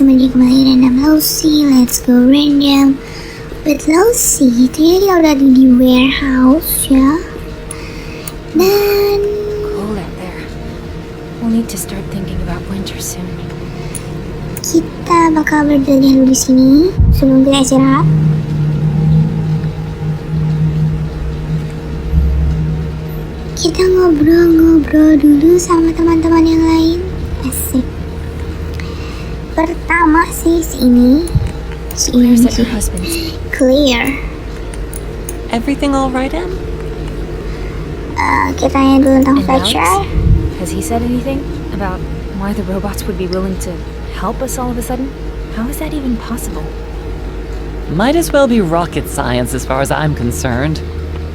semuanya kembali Random Lousy. Let's go random with Lousy. Ternyata dia udah di warehouse ya. Dan cool out there. We'll need to start thinking about winter soon. kita bakal berdiri dulu di sini sebelum kita istirahat. Kita ngobrol-ngobrol dulu sama teman-teman yang lain. Asik. Pertama sih si ini Clear. Everything all right, Em? Kita tanya dulu tentang Fletcher. Has he said anything about why the robots would be willing to help us all of a sudden? How is that even possible? Might as well be rocket science as far as I'm concerned.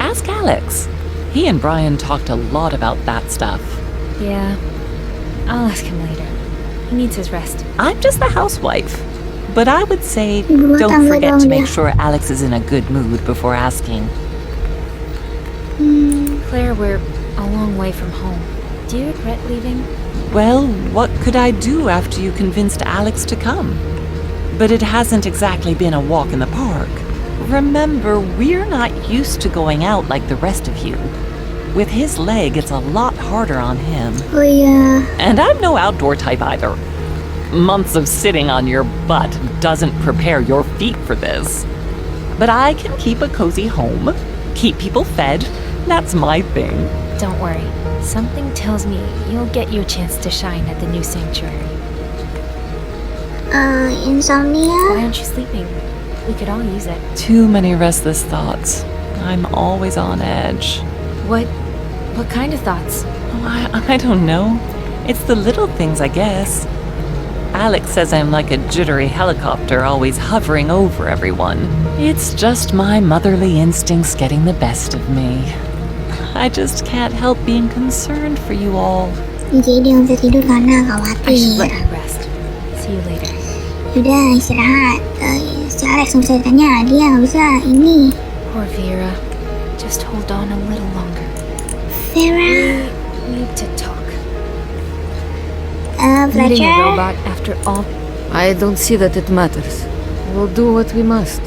Ask Alex. He and Brian talked a lot about that stuff. Yeah, I'll ask him later. He needs his rest. I'm just the housewife. But I would say don't forget to make sure Alex is in a good mood before asking. Claire, we're a long way from home. Do you regret leaving? Well, what could I do after you convinced Alex to come? But it hasn't exactly been a walk in the park. Remember, we're not used to going out like the rest of you. With his leg, it's a lot harder on him. Oh yeah. And I'm no outdoor type either. Months of sitting on your butt doesn't prepare your feet for this. But I can keep a cozy home, keep people fed. That's my thing. Don't worry. Something tells me you'll get your chance to shine at the new sanctuary. Insomnia? Why aren't you sleeping? We could all use it. Too many restless thoughts. I'm always on edge. What kind of thoughts? Oh, I don't know. It's the little things, I guess. Alex says I'm like a jittery helicopter always hovering over everyone. It's just my motherly instincts getting the best of me. I just can't help being concerned for you all. Jadi dia bisa tidur karena I should let khawatir. you rest. See you later. Udah istirahat. Si Alex nggak bisa ditanya, dia nggak bisa ini. Poor Vera. Just hold on a little longer. Vera. We need to talk. Meeting Fletcher. a robot after all. I don't see that it matters. We'll do what we must.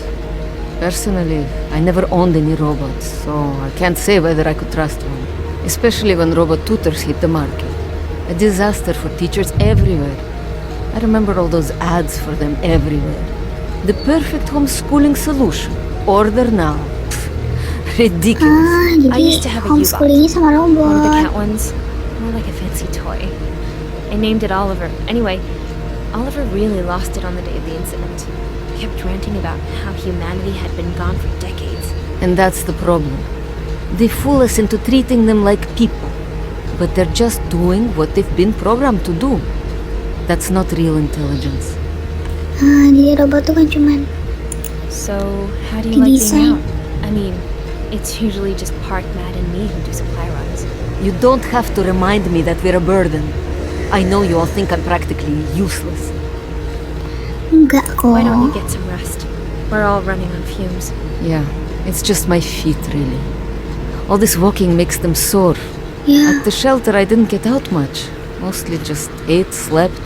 Personally, I never owned any robots, so I can't say whether I could trust one. Especially when robot tutors hit the market. A disaster for teachers everywhere. I remember all those ads for them everywhere. The perfect homeschooling solution. Order now. Ridiculous. I Jadi used to have a U-Bot. homeschoolingnya sama One of the robot. cat ones. More like a fancy toy. I named it Oliver. Anyway, Oliver really lost it on the day of the incident. He kept ranting about how humanity had been gone for decades. And that's the problem. They fool us into treating them like people. But they're just doing what they've been programmed to do. That's not real intelligence. Jadi robot tuh kan cuman So, how do you like being Design. out? I mean, it's usually just Park, Matt, and me who do supply runs. You don't have to remind me that we're a burden. I know you all think I'm practically useless. enggak kok. Why don't you get some rest? We're all running on fumes. Yeah, it's just my feet, really. All this walking makes them sore. Ya, At the shelter, I didn't get out much. Mostly just ate, slept,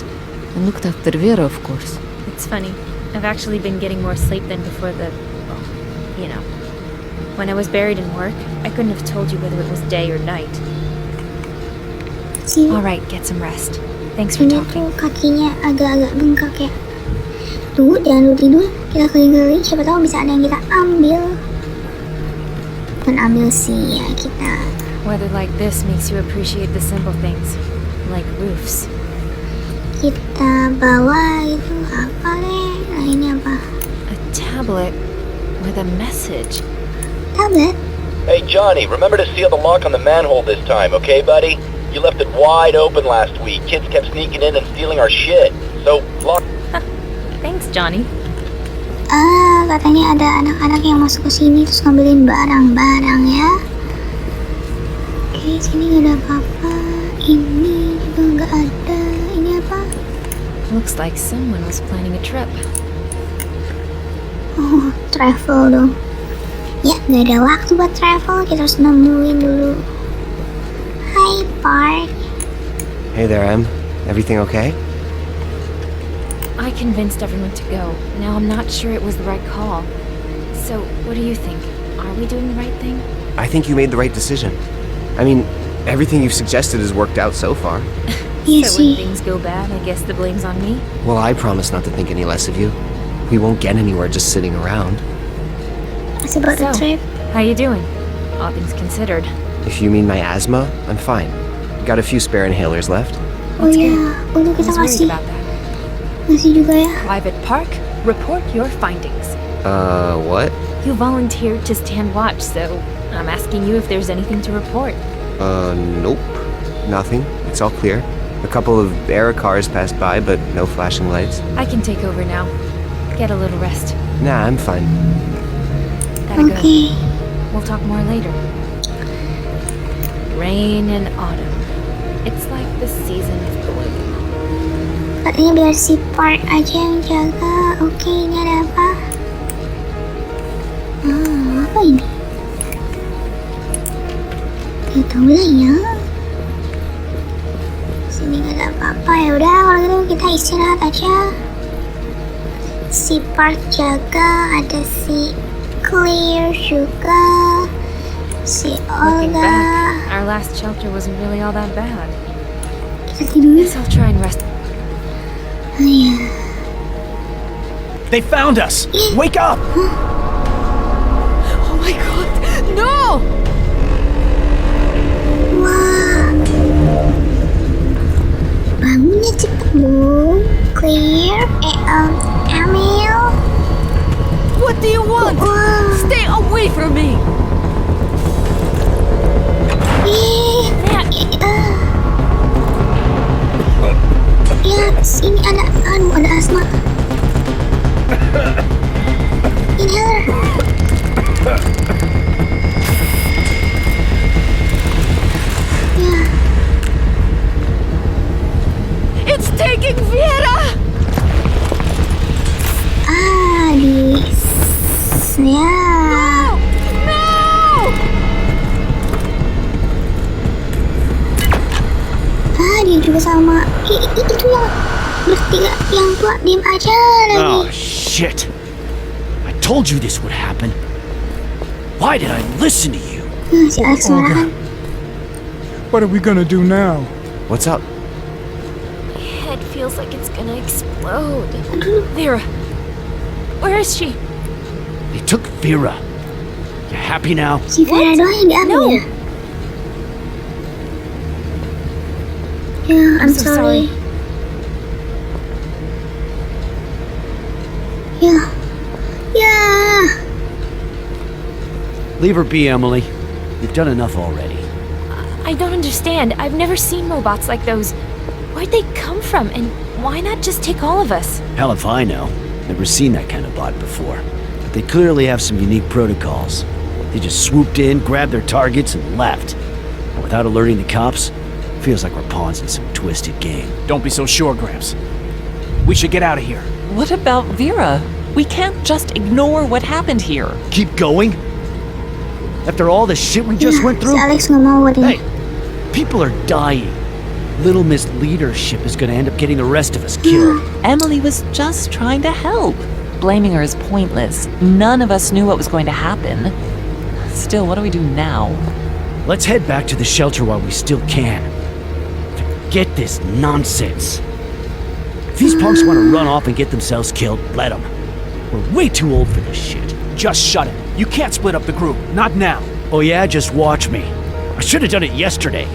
and looked after Vera, of course. It's funny. I've actually been getting more sleep than before well, you know. When I was buried in work, I couldn't have told you whether it was day or night. si All right, get some rest. Thanks for ini talking. tuh kakinya agak-agak bengkak ya. Tunggu, jangan dulu tidur. Kita keliling-keliling, siapa tahu bisa ada yang kita ambil. Bukan ambil sih ya kita. Weather like this makes you appreciate the simple things, like roofs. Kita bawa itu apa deh? Nah ini apa? A tablet with a message. Tablet? Hey, Johnny, remember to seal the lock on the manhole this time, okay, buddy? You left it wide open last week. Kids kept sneaking in and stealing our shit. So, lock... Thanks, Johnny. Katanya ada anak-anak yang masuk ke sini terus ngambilin barang-barang ya. Oke, sini gak ada apa-apa. Ini juga gak ada. Ini apa? Looks like someone was planning a trip. Oh, travel dong. Ya, gak ada waktu buat travel. Kita harus nemuin dulu. Hai, Park. Hey there, Em. Everything okay? I convinced everyone to go. Now I'm not sure it was the right call. So, what do you think? Are we doing the right thing? I think you made the right decision. I mean, everything you've suggested has worked out so far. Yes, So when things go bad, I guess the blame's on me? Well, I promise not to think any less of you. We won't get anywhere just sitting around. it's about the So, trip. how you doing? All things considered. If you mean my asthma, I'm fine. Got a few spare inhalers left. Oh ya, untuk I kita was worried kasih, about that. kasih juga ya. Private Park, report your findings. What? You volunteered to stand watch, so I'm asking you if there's anything to report. Nope. Nothing. It's all clear. A couple of error cars passed by, but no flashing lights. I can take over now. Get a little rest. Nah, I'm fine. Gotta go. Oke. We'll talk more later. Rain and autumn. It's like the season of bloom. Katanya biar si Park aja yang jaga. Oke, ini ada apa? Apa ini? Gak tau lah ya. Sini gak ada apa-apa, ya udah kalau gitu kita istirahat aja. Si Park jaga, ada si Clear juga, si Looking Olga. back, our last shelter wasn't really all that bad. Kita tidur. Guess I'll try and rest. Oh iya. They found us! Wake up! Oh my god! No! Wah. Bangunnya cepet dong. Clear. Emil. What do you want? Wah. Stay away from me! Ya, sini ada asma. Inhaler. Ya, It's taking Vera! ya. No! Dia juga sama. Itu yang bertiga, yang tua, diem aja lagi. Oh, shit. I told you this would happen. Why did I listen to you? Si Alex marahan. What are we gonna do now? What's up? My head feels like it's gonna explode. Vera, where is she? They took Vera. You happy now? Si Vera doang yang diambil No. ya? Ya, I'm so sorry. sorry. Ya. Leave her be, Emily. You've done enough already. I don't understand. I've never seen robots like those. Where'd they come from? And why not just take all of us? Hell if I know. Never seen that kind of bot before. But they clearly have some unique protocols. They just swooped in, grabbed their targets, and left. And without alerting the cops, feels like we're pawns in some twisted game. Don't be so sure, Gramps. We should get out of here. What about Vera? We can't just ignore what happened here. Keep going? After all the shit we just went Si through? Alex nggak mau buat Hey, ini. people are dying. Little Miss Leadership is gonna end up getting the rest of us killed. Emily was just trying to help. Blaming her is pointless. None of us knew what was going to happen. Still, what do we do now? Let's head back to the shelter while we still can. Forget this nonsense. If these punks want to run off and get themselves killed, let them. We're way too old for this shit. Just shut it. You can't split up the group. Not now. Oh yeah, just watch me. I should have done it yesterday.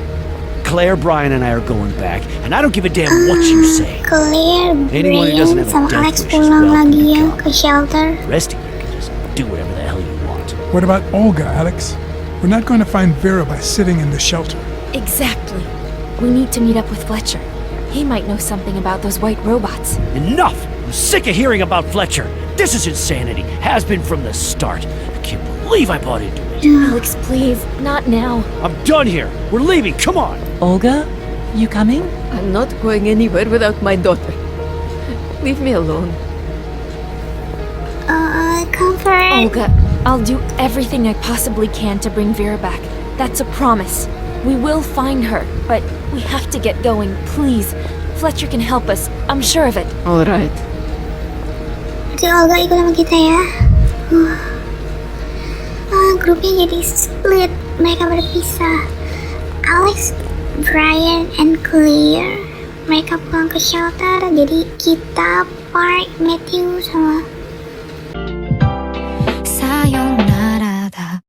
Claire, Brian, and I are going back, and I don't give a damn what you say. Claire, Anyone who doesn't Brian, have a sama death Alex wish is pulang welcome lagi to ya come. ke shelter. The rest of you can just do whatever the hell you want. What about Olga, Alex? We're not going to find Vera by sitting in the shelter. Exactly. We need to meet up with Fletcher. He might know something about those white robots. Enough! I'm sick of hearing about Fletcher. This is insanity. Has been from the start. I can't believe I bought into it. Alex, please, not now. I'm done here. We're leaving. Come on. Olga, you coming? I'm not going anywhere without my daughter. Leave me alone. Comfort. Olga, I'll do everything I possibly can to bring Vera back. That's a promise. We will find her, but we have to get going, please. Fletcher can help us. I'm sure of it. All right. Si Olga ikut sama kita ya. Grupnya jadi split, mereka berpisah. Alex, Brian, and Claire mereka pulang ke shelter. Jadi kita, Park, Matthew, sama